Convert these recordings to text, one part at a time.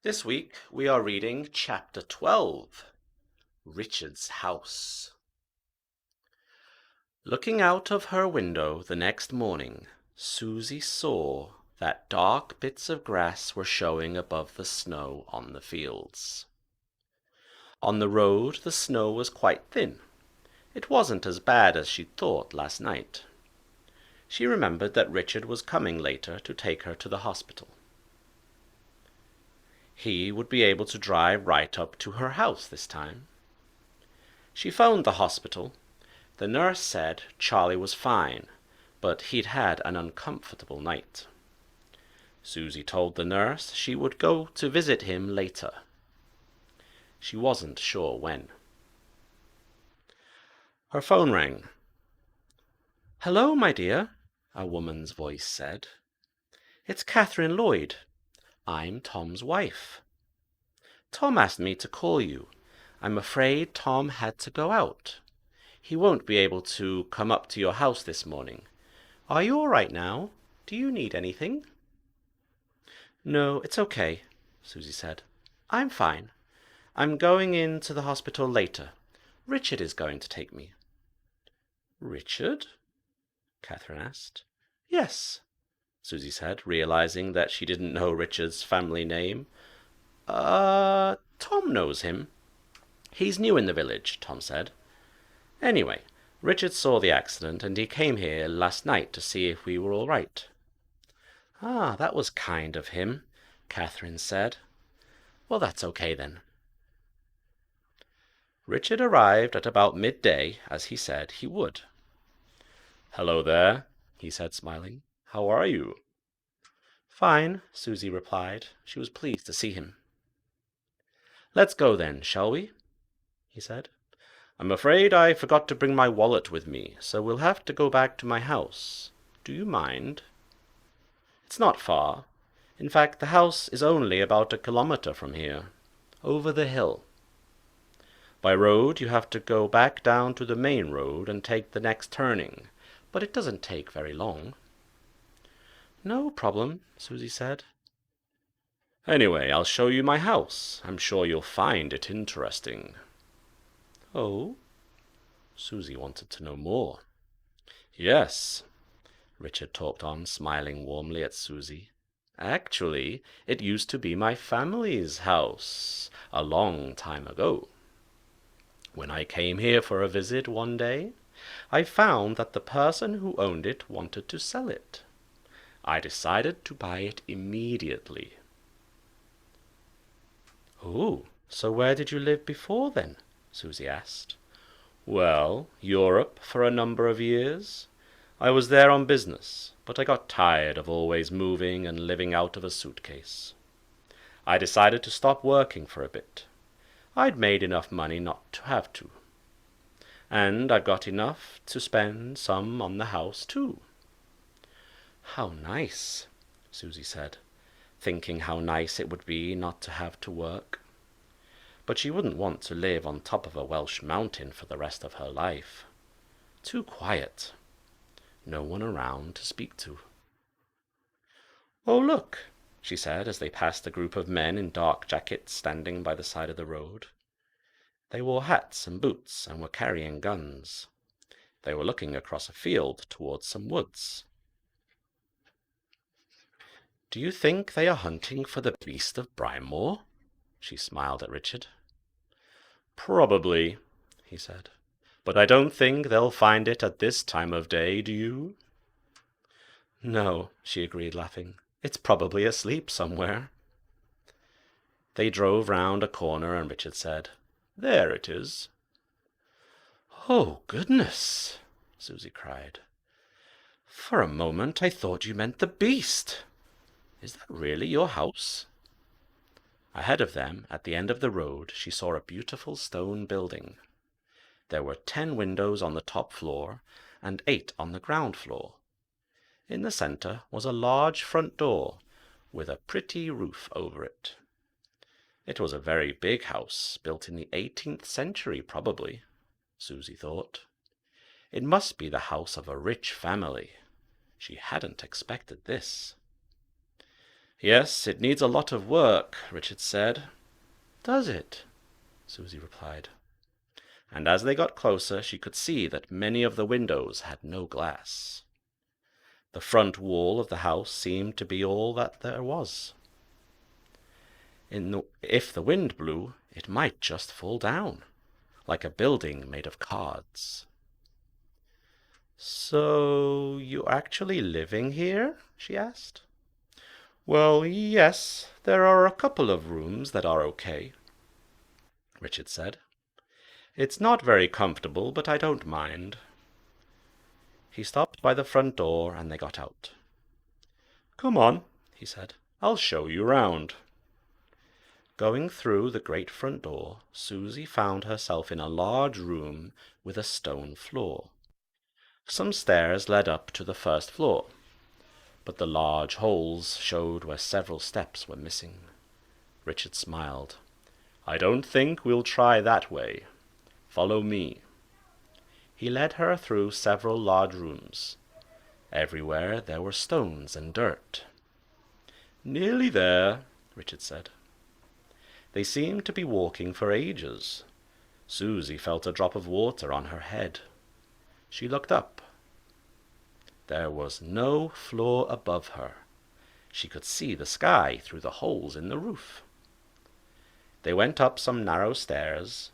This week we are reading Chapter 12, Richard's House. Looking out of her window the next morning, Susie saw that dark bits of grass were showing above the snow on the fields. On the road the snow was quite thin. It wasn't as bad as she'd thought last night. She remembered that Richard was coming later to take her to the hospital. He would be able to drive right up to her house this time. She phoned the hospital. The nurse said Charlie was fine, but he'd had an uncomfortable night. Susie told the nurse she would go to visit him later. She wasn't sure when. Her phone rang. "Hello, my dear," a woman's voice said. "It's Catherine Lloyd. I'm Tom's wife. Tom asked me to call you. I'm afraid Tom had to go out. He won't be able to come up to your house this morning. Are you all right now? Do you need anything?" "No, it's okay," Susie said. "I'm fine. I'm going in to the hospital later. Richard is going to take me." "Richard?" Catherine asked. "Yes," Susie said, realizing that she didn't know Richard's family name. Tom knows him. He's new in the village," Tom said. "Anyway, Richard saw the accident and he came here last night to see if we were all right." "Ah, that was kind of him," Catherine said. "Well, that's okay then." Richard arrived at about midday, as he said he would. "Hello there," he said, smiling. "How are you?" "Fine," Susie replied. She was pleased to see him. "Let's go then, shall we?" he said. "I'm afraid I forgot to bring my wallet with me, so we'll have to go back to my house. Do you mind?" "It's not far. In fact, the house is only about 1 kilometer from here, over the hill. By road, you have to go back down to the main road and take the next turning, but it doesn't take very long." "No problem," Susie said. "Anyway, I'll show you my house. I'm sure you'll find it interesting." "Oh?" Susie wanted to know more. "Yes," Richard talked on, smiling warmly at Susie. "Actually, it used to be my family's house, a long time ago. When I came here for a visit one day, I found that the person who owned it wanted to sell it. I decided to buy it immediately." "Oh, so where did you live before then?" Susie asked. "Well, Europe for a number of years. I was there on business, but I got tired of always moving and living out of a suitcase. I decided to stop working for a bit. I'd made enough money not to have to. And I've got enough to spend some on the house, too." "How nice," Susie said, thinking how nice it would be not to have to work. But she wouldn't want to live on top of a Welsh mountain for the rest of her life. Too quiet. No one around to speak to. "Oh, look," she said as they passed a group of men in dark jackets standing by the side of the road. They wore hats and boots and were carrying guns. They were looking across a field towards some woods. "Do you think they are hunting for the beast of Brimemore?" She smiled at Richard. "Probably," he said. "But I don't think they'll find it at this time of day, do you?" "No," she agreed, laughing. "It's probably asleep somewhere." They drove round a corner and Richard said, "There it is." "Oh, goodness!" Susie cried. "For a moment I thought you meant the beast. Is that really your house?" Ahead of them, at the end of the road, she saw a beautiful stone building. There were 10 windows on the top floor and 8 on the ground floor. In the center was a large front door with a pretty roof over it. It was a very big house, built in the 18th century probably, Susie thought. It must be the house of a rich family. She hadn't expected this. Yes, it needs a lot of work, Richard said. Does it? Susie replied. And as they got closer, she could see that many of the windows had no glass. The front wall of the house seemed to be all that there was. If the wind blew, it might just fall down, like a building made of cards. So you're actually living here? She asked. Well, yes, there are a couple of rooms that are okay, Richard said. It's not very comfortable, but I don't mind. He stopped by the front door and they got out. Come on, he said. I'll show you round. Going through the great front door, Susie found herself in a large room with a stone floor. Some stairs led up to the first floor, but the large holes showed where several steps were missing. Richard smiled. I don't think we'll try that way. Follow me. He led her through several large rooms. Everywhere there were stones and dirt. Nearly there, Richard said. They seemed to be walking for ages. Susie felt a drop of water on her head. She looked up. There was no floor above her. She could see the sky through the holes in the roof. They went up some narrow stairs,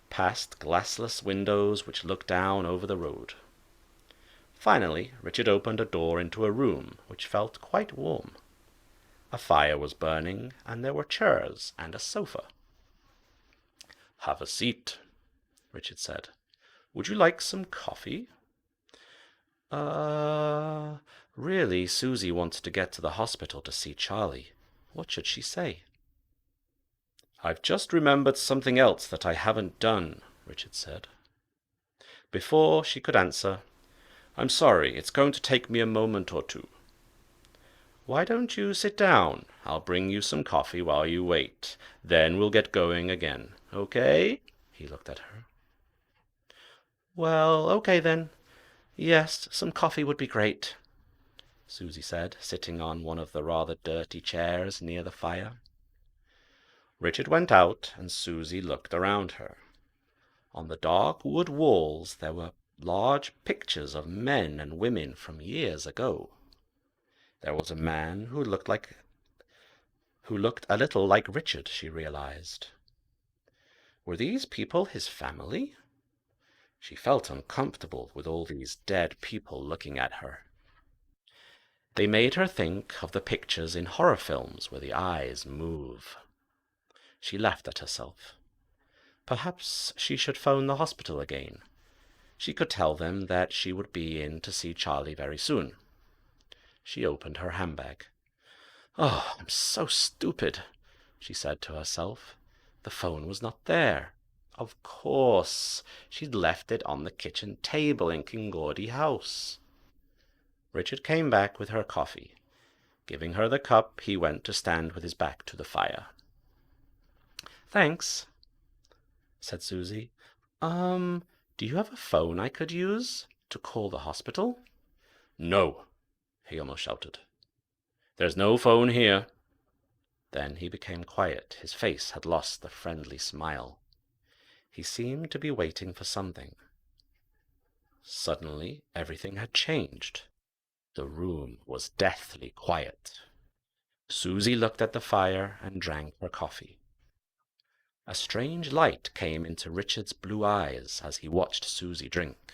past glassless windows which looked down over the road. Finally, Richard opened a door into a room which felt quite warm. A fire was burning, and there were chairs and a sofa. Have a seat, Richard said. Would you like some coffee? Really, Susie wants to get to the hospital to see Charlie. What should she say? I've just remembered something else that I haven't done, Richard said. Before she could answer, I'm sorry, it's going to take me a moment or two. Why don't you sit down? I'll bring you some coffee while you wait. Then we'll get going again, okay? He looked at her. Well, okay then. Yes, some coffee would be great, Susie said, sitting on one of the rather dirty chairs near the fire. Richard went out, and Susie looked around her. On the dark wood walls there were large pictures of men and women from years ago. There was a man who looked a little like Richard, she realized. Were these people his family? She felt uncomfortable with all these dead people looking at her. They made her think of the pictures in horror films where the eyes move. She laughed at herself. Perhaps she should phone the hospital again. She could tell them that she would be in to see Charlie very soon. She opened her handbag. Oh, I'm so stupid, she said to herself. The phone was not there. Of course, she'd left it on the kitchen table in Kingaudie House. Richard came back with her coffee. Giving her the cup, he went to stand with his back to the fire. Thanks, said Susie. Do you have a phone I could use to call the hospital? No, he almost shouted. There's no phone here. Then he became quiet. His face had lost the friendly smile. He seemed to be waiting for something. Suddenly, everything had changed. The room was deathly quiet. Susie looked at the fire and drank her coffee. A strange light came into Richard's blue eyes as he watched Susie drink.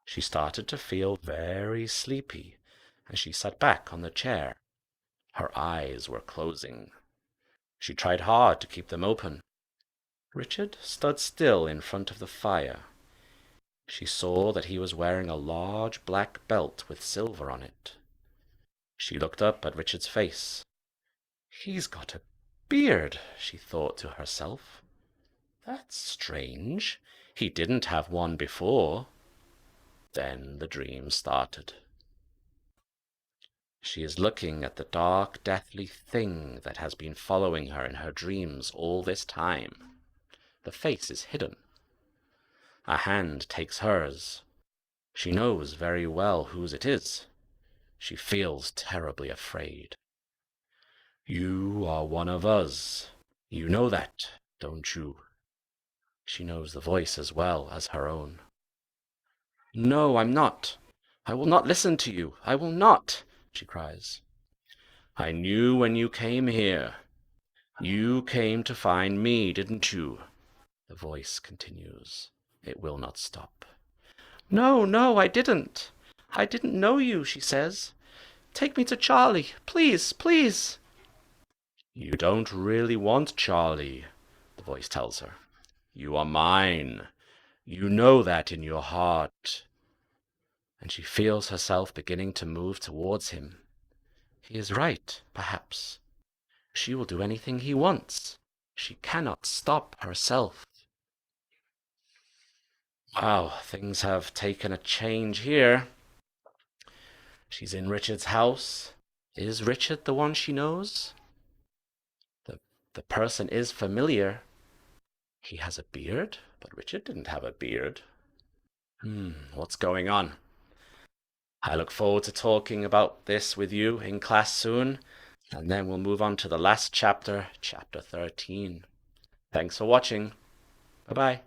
She started to feel very sleepy, and she sat back on the chair. Her eyes were closing. She tried hard to keep them open. Richard stood still in front of the fire. She saw that he was wearing a large black belt with silver on it. She looked up at Richard's face. He's got a beard, she thought to herself. That's strange. He didn't have one before. Then the dream started. She is looking at the dark, deathly thing that has been following her in her dreams all this time. The face is hidden. A hand takes hers. She knows very well whose it is. She feels terribly afraid. You are one of us. You know that, don't you? She knows the voice as well as her own. No, I'm not. I will not listen to you. I will not, she cries. I knew when you came here. You came to find me, didn't you? The voice continues. It will not stop. No, no, I didn't. I didn't know you, she says. Take me to Charlie, please, please. You don't really want Charlie, the voice tells her. You are mine. You know that in your heart. And she feels herself beginning to move towards him. He is right, perhaps. She will do anything he wants. She cannot stop herself. Wow, things have taken a change here. She's in Richard's house. Is Richard the one she knows? The person is familiar. He has a beard, but Richard didn't have a beard. What's going on? I look forward to talking about this with you in class soon, and then we'll move on to the last chapter, chapter 13. Thanks for watching. Bye-bye.